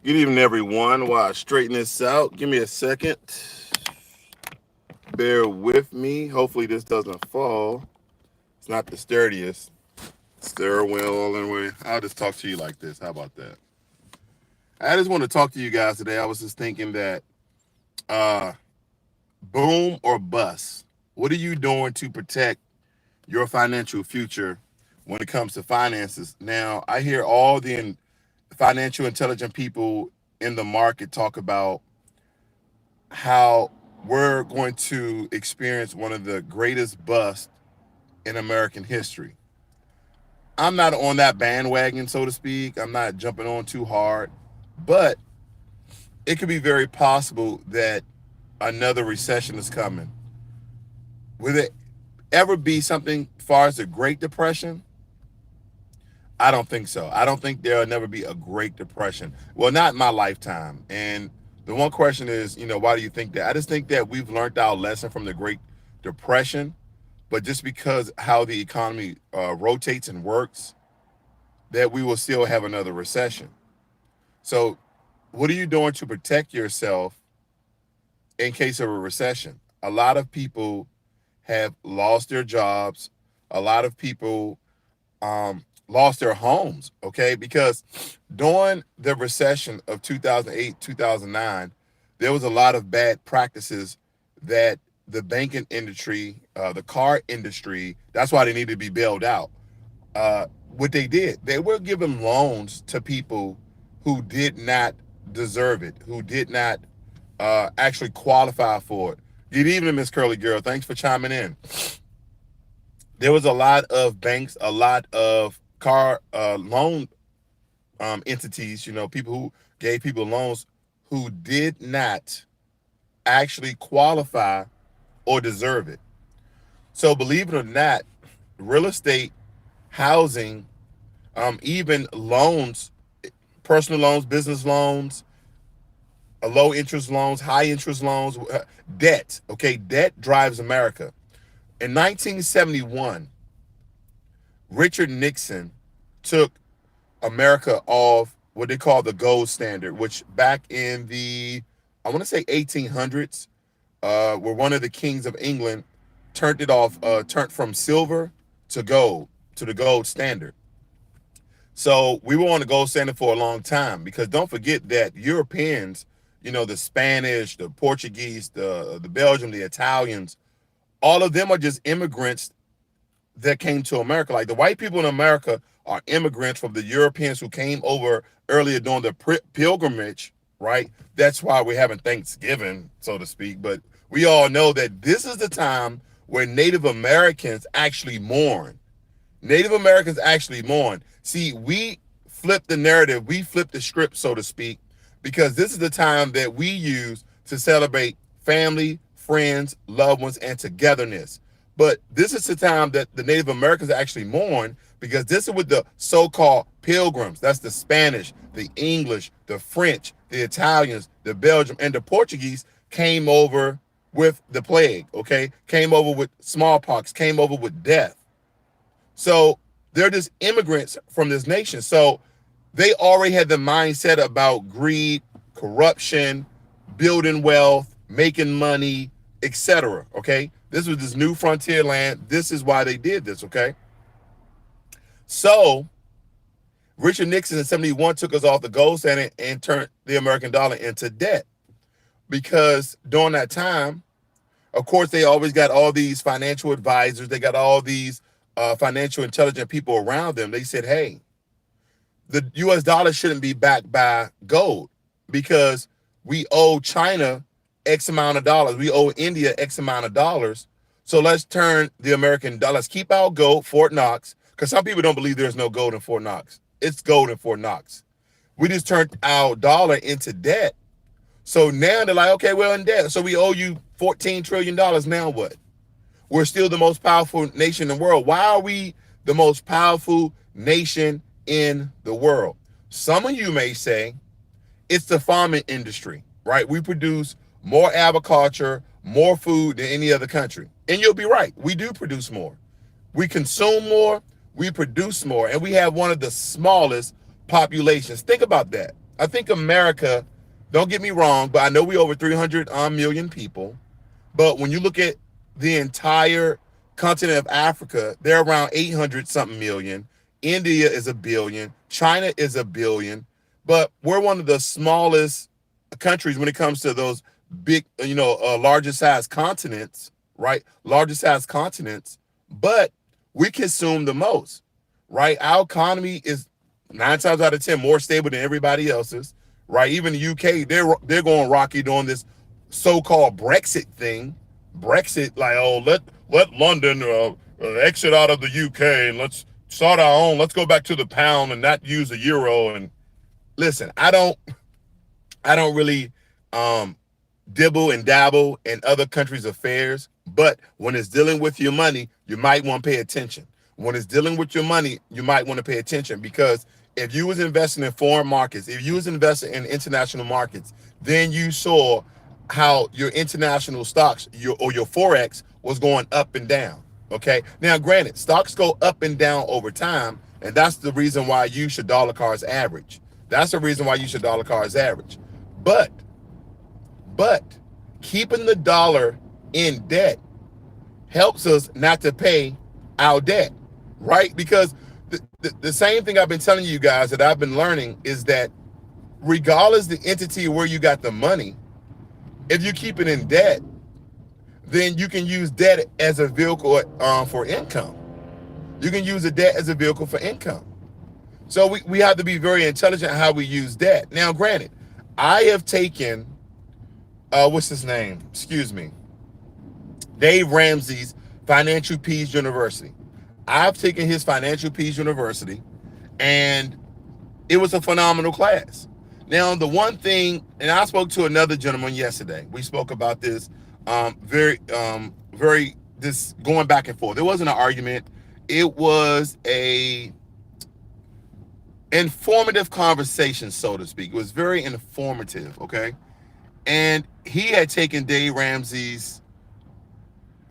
Good evening, everyone. While I straighten this out, give me a second. Bear with me. Hopefully, this doesn't fall. It's not the sturdiest. Steering wheel all in the way. I'll just talk to you like this. How about that? I just want to talk to you guys today. I was just thinking that uh, boom or bust. What are you doing to protect your financial future when it comes to finances? Now, I hear all the financial intelligent people in the market talk about how we're going to experience one of the greatest busts in American history. I'm not on that bandwagon, so to speak. I'm not jumping on too hard, but it could be very possible that another recession is coming. Will it ever be something far as the Great Depression? I don't think so. I don't think there'll never be a Great Depression. Well, not in my lifetime. And the one question is, why do you think that? I just think that we've learned our lesson from the Great Depression, but just because how the economy rotates and works, that we will still have another recession. So, what are you doing to protect yourself in case of a recession? A lot of people have lost their jobs. A lot of people lost their homes, okay? Because during the recession of 2008, 2009, there was a lot of bad practices that the banking industry, the car industry, that's why they needed to be bailed out. What they did, they were giving loans to people who did not deserve it, who did not actually qualify for it. Good evening, Miss Curly Girl. Thanks for chiming in. There was a lot of banks, a lot of car loan entities, people who gave people loans who did not actually qualify or deserve it. So believe it or not, real estate, housing, even loans, personal loans, business loans, low interest loans, high interest loans, debt. Okay, debt drives America. In 1971, Richard Nixon took America off what they call the gold standard, which back in the, I want to say 1800s, where one of the kings of England turned it off, turned from silver to gold, to the gold standard. So we were on the gold standard for a long time because don't forget that Europeans, the Spanish, the Portuguese, the Belgium, the Italians, all of them are just immigrants that came to America. Like the white people in America are immigrants from the Europeans who came over earlier during the pilgrimage, right? That's why we're having Thanksgiving, so to speak. But we all know that this is the time where Native Americans actually mourn. Native Americans actually mourn. See, we flip the narrative, we flip the script, so to speak, because this is the time that we use to celebrate family, friends, loved ones, and togetherness. But this is the time that the Native Americans actually mourn because this is with the so-called pilgrims. That's the Spanish, the English, the French, the Italians, the Belgium, and the Portuguese came over with the plague, okay? Came over with smallpox, came over with death. So they're just immigrants from this nation. So they already had the mindset about greed, corruption, building wealth, making money, etc. Okay, this was this new frontier land. This is why they did this. Okay, so Richard Nixon in 71 took us off the gold standard and turned the American dollar into debt because during that time, of course, they always got all these financial advisors. They got all these financial intelligent people around them. They said, hey, the US dollar shouldn't be backed by gold because we owe China X amount of dollars. We owe India X amount of dollars. So let's turn the American dollar. Let's keep our gold, Fort Knox, because some people don't believe there's no gold in Fort Knox. It's gold in Fort Knox. We just turned our dollar into debt. So now they're like, okay, we're in debt. So we owe you $14 trillion. Now what? We're still the most powerful nation in the world. Why are we the most powerful nation in the world? Some of you may say it's the farming industry, right? We produce more agriculture, more food than any other country. And you'll be right. We do produce more. We consume more, we produce more, and we have one of the smallest populations. Think about that. I think America, don't get me wrong, but I know we over 300 million people. But when you look at the entire continent of Africa, they're around 800 something million. India is a billion. China is a billion. But we're one of the smallest countries when it comes to those big, larger size continents, right? Larger size continents. But we consume the most, right? Our economy is 9 times out of 10 more stable than everybody else's, right? Even the UK, they're going rocky doing this so-called Brexit thing. Brexit, like, oh, let London exit out of the UK and let's start our own. Let's go back to the pound and not use the euro. And listen, I don't really dibble and dabble in other countries' affairs, but when it's dealing with your money, you might want to pay attention. When it's dealing with your money, you might want to pay attention, because if you was investing in foreign markets, if you was investing in international markets, then you saw how your international stocks, your forex was going up and down. Okay. Now, granted, stocks go up and down over time, and that's the reason why you should dollar cost average. That's the reason why you should dollar cost average. But but keeping the dollar in debt helps us not to pay our debt, right? Because the same thing I've been telling you guys that I've been learning is that regardless the entity where you got the money, if you keep it in debt, then you can use debt as a vehicle for income. You can use the debt as a vehicle for income. So we have to be very intelligent how we use debt. Now, granted, I have taken, what's his name? Excuse me. Dave Ramsey's Financial Peace University. I've taken his Financial Peace University, and it was a phenomenal class. Now, the one thing, and I spoke to another gentleman yesterday. We spoke about this this going back and forth. It wasn't an argument. It was a informative conversation, so to speak. It was very informative, okay? And he had taken Dave Ramsey's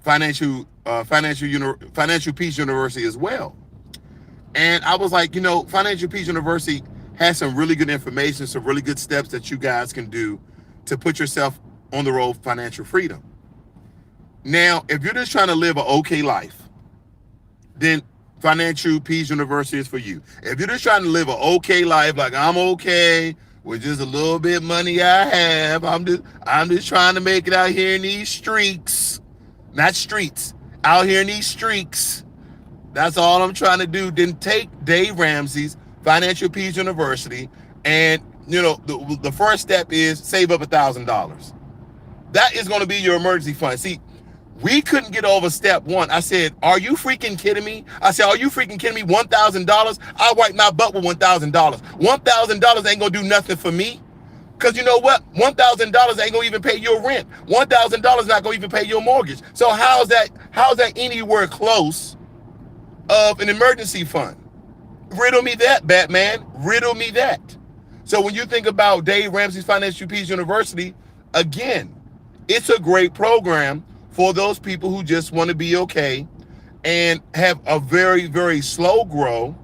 Financial Peace University as well. And I was like, Financial Peace University has some really good information, some really good steps that you guys can do to put yourself on the road to financial freedom. Now, if you're just trying to live an okay life, then Financial Peace University is for you. If you're just trying to live an okay life, like I'm okay with just a little bit of money I have, I'm just trying to make it out here in these streets, not streets, out here in these streaks. That's all I'm trying to do. Then take Dave Ramsey's Financial Peace University, and the first step is save up $1,000. That is going to be your emergency fund. See, we couldn't get over step one. I said, are you freaking kidding me? I said, are you freaking kidding me? $1,000? I wipe my butt with $1,000. $1,000 ain't going to do nothing for me. Because you know what? $1,000 ain't going to even pay your rent. $1,000 not going to even pay your mortgage. So how's that anywhere close of an emergency fund? Riddle me that, Batman. Riddle me that. So when you think about Dave Ramsey's Financial Peace University, again, it's a great program for those people who just want to be okay and have a very, very slow grow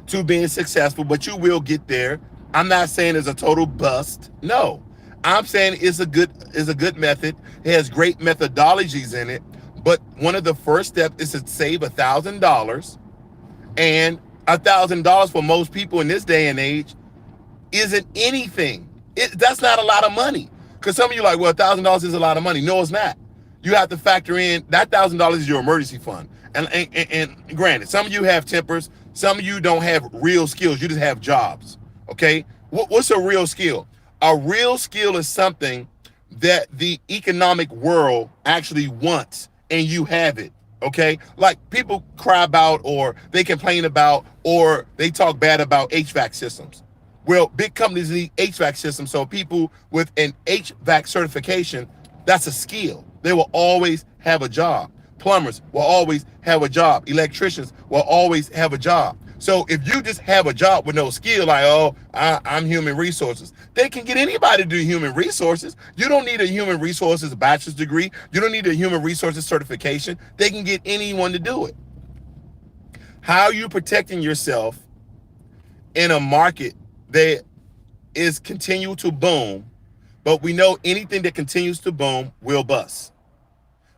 to being successful, but you will get there. I'm not saying it's a total bust. No, I'm saying it's a good method. It has great methodologies in it. But one of the first steps is to save $1,000, and $1,000 for most people in this day and age isn't anything. That's not a lot of money. Because some of you are like, well, $1,000 is a lot of money. No, it's not. You have to factor in that $1,000 is your emergency fund. And granted, some of you have tempers. Some of you don't have real skills. You just have jobs. Okay? What's a real skill? A real skill is something that the economic world actually wants, and you have it. Okay? Like people cry about, or they complain about, or they talk bad about HVAC systems. Well, big companies need HVAC systems, so people with an HVAC certification, that's a skill. They will always have a job. Plumbers will always have a job. Electricians will always have a job. So if you just have a job with no skill, like, oh, I'm human resources, they can get anybody to do human resources. You don't need a human resources bachelor's degree. You don't need a human resources certification. They can get anyone to do it. How are you protecting yourself in a market that is continue to boom, but we know anything that continues to boom will bust.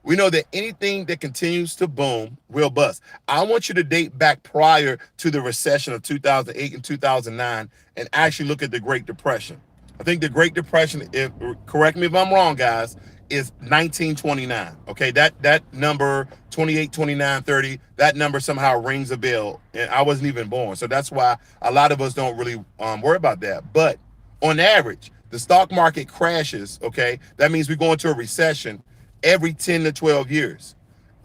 We know that anything that continues to boom will bust. I want you to date back prior to the recession of 2008 and 2009 and actually look at the Great Depression. I think the Great Depression, if correct me if I'm wrong, guys, is 1929. Okay, that number 28, 29, 30, that number somehow rings a bell, and I wasn't even born. So that's why a lot of us don't really worry about that. But on average, the stock market crashes. Okay, that means we go into a recession every 10 to 12 years.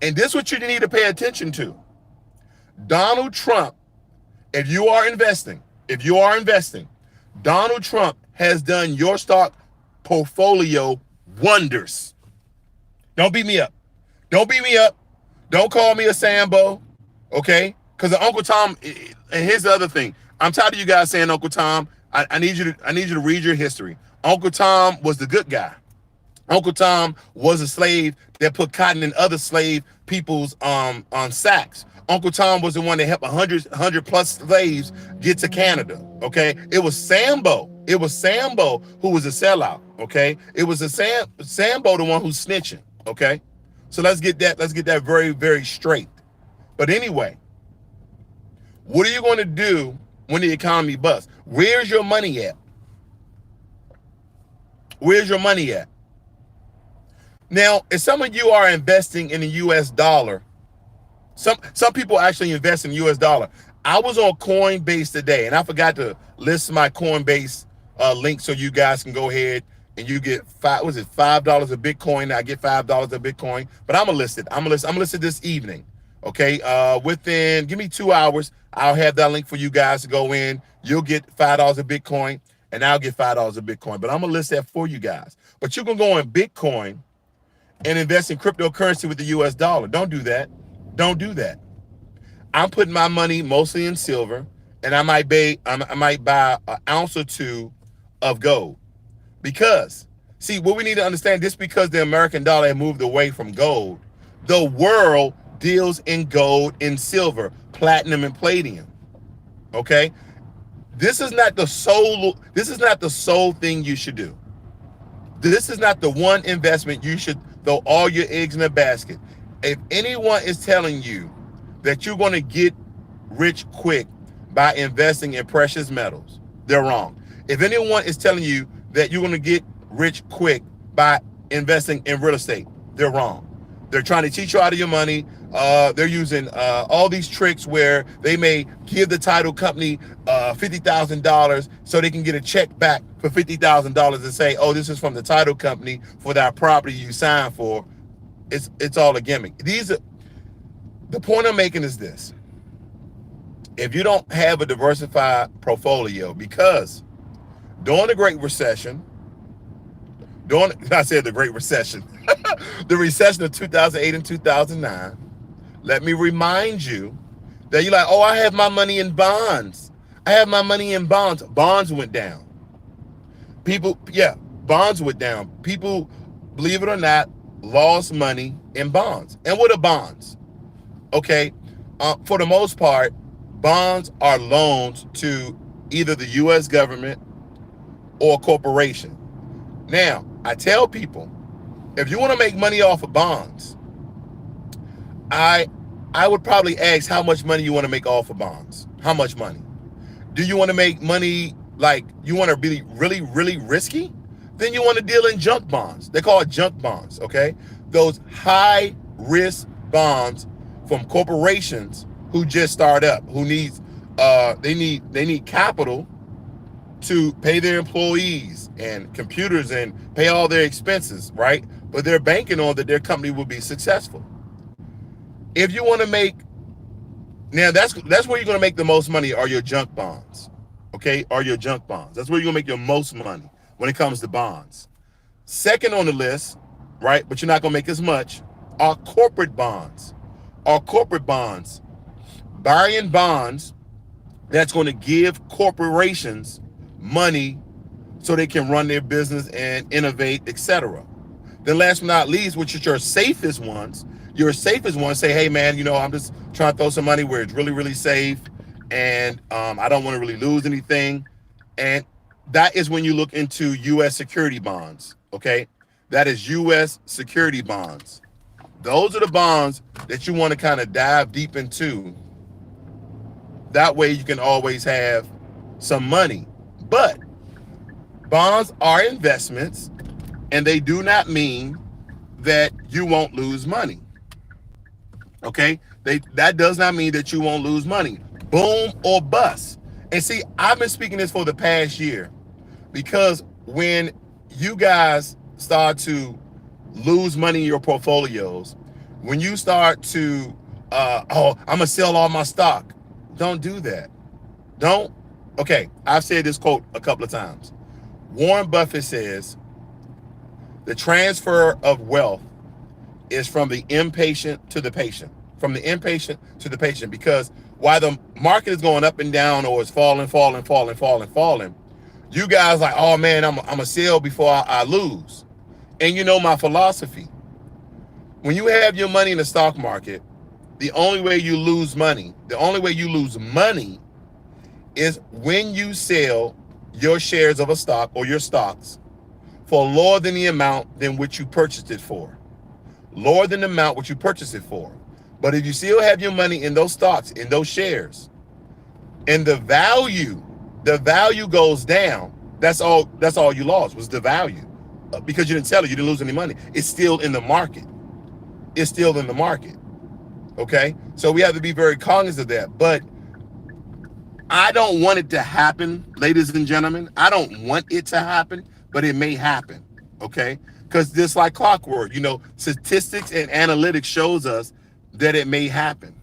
And this is what you need to pay attention to. Donald Trump, if you are investing, Donald Trump has done your stock portfolio wonders. Don't beat me up. Don't beat me up. Don't call me a Sambo, okay? Because Uncle Tom, and here's the other thing. I'm tired of you guys saying Uncle Tom. I need you to read your history. Uncle Tom was the good guy. Uncle Tom was a slave that put cotton in other slave people's on sacks. Uncle Tom was the one that helped 100 plus slaves get to Canada. Okay, it was Sambo. It was Sambo who was a sellout. Okay, it was Sambo the one who's snitching. Okay, so let's get that very, very straight. But anyway, what are you going to do when the economy busts? Where's your money at? Where's your money at? Now, if some of you are investing in the US dollar, some people actually invest in US dollar. I was on Coinbase today, and I forgot to list my Coinbase link so you guys can go ahead and you get $5 a Bitcoin. I get $5 a Bitcoin, but I'm gonna list it. I'm gonna list it this evening. Okay, within give me 2 hours, I'll have that link for you guys to go in. You'll get $5 a Bitcoin, and I'll get $5 a Bitcoin. But I'm gonna list that for you guys. But you can go in Bitcoin and invest in cryptocurrency with the US dollar. Don't do that. Don't do that. I'm putting my money mostly in silver, and I might buy an ounce or two of gold. Because, see, what we need to understand, just because the American dollar had moved away from gold, the world deals in gold and silver, platinum and palladium. Okay? This is not the sole thing you should do. This is not the one investment you should throw all your eggs in a basket. If anyone is telling you that you're going to get rich quick by investing in precious metals, they're wrong. If anyone is telling you that you're going to get rich quick by investing in real estate, they're wrong. They're trying to cheat you out of your money. They're using all these tricks where they may give the title company $50,000 so they can get a check back for $50,000 and say, oh, this is from the title company for that property you signed for. It's all a gimmick. The point I'm making is this. If you don't have a diversified portfolio, because during the Great Recession, the Great Recession, the recession of 2008 and 2009, let me remind you that you're like, oh, I have my money in bonds. I have my money in bonds. Bonds went down. Bonds went down. People, believe it or not, lost money in bonds. And what are bonds? Okay, for the most part, bonds are loans to either the U.S. government or a corporation. Now, I tell people, if you want to make money off of bonds, I would probably ask how much money you want to make off of bonds. How much money? Do you want to make money like you want to be really, really risky? Then you want to deal in junk bonds. They call it junk bonds, okay? Those high risk bonds from corporations who just start up, who needs they need capital to pay their employees and computers and pay all their expenses, right? But they're banking on that their company will be successful. If you want to make, now that's where you're going to make the most money, are your junk bonds, okay? Are your junk bonds. That's where you're going to make your most money when it comes to bonds. Second on the list, right, but you're not going to make as much, are corporate bonds. Are corporate bonds. Buying bonds that's going to give corporations money so they can run their business and innovate, etc. Then last but not least, which is your safest ones say, hey man, you know, I'm just trying to throw some money where it's really, really safe, and I don't want to really lose anything. And that is when you look into U.S. security bonds. Okay, that is U.S. security bonds. Those are the bonds that you want to kind of dive deep into. That way you can always have some money. But bonds are investments, and they do not mean that you won't lose money. Okay, that does not mean that you won't lose money. Boom or bust. And see, I've been speaking this for the past year, because when you guys start to lose money in your portfolios, when you start to oh, I'm gonna sell all my stock, don't do that. Don't. Okay, I've said this quote a couple of times. Warren Buffett says the transfer of wealth is from the impatient to the patient. From the impatient to the patient, because while the market is going up and down, or it's falling, you guys like, oh man, I'm a sell before I lose. And you know my philosophy. When you have your money in the stock market, the only way you lose money is when you sell your shares of a stock or your stocks for lower than the amount than which you purchased it for. Lower than the amount which you purchased it for. But if you still have your money in those stocks, in those shares, and the value goes down, that's all you lost was the value. Because you didn't sell it, you didn't lose any money. It's still in the market. It's still in the market. Okay? So we have to be very cognizant of that. But I don't want it to happen, ladies and gentlemen. I don't want it to happen, but it may happen. Okay? Because just like clockwork, statistics and analytics shows us that it may happen.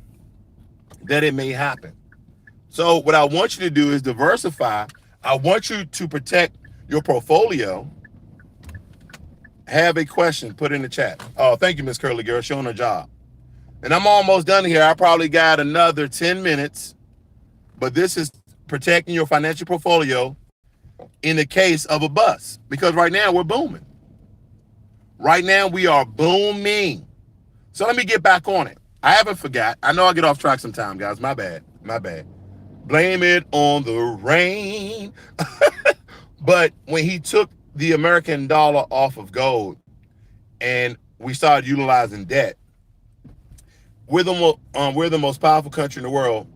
So what I want you to do is diversify. I want you to protect your portfolio. Have a question, put in the chat. Oh, thank you, Miss Curly Girl, showing her job. And I'm almost done here. I probably got another 10 minutes. But this is protecting your financial portfolio in the case of a bust. Because right now we're booming. Right now we are booming. So let me get back on it. I haven't forgot. I know I get off track sometime, guys. My bad. Blame it on the rain. But when he took the American dollar off of gold and we started utilizing debt, we're the most powerful country in the world,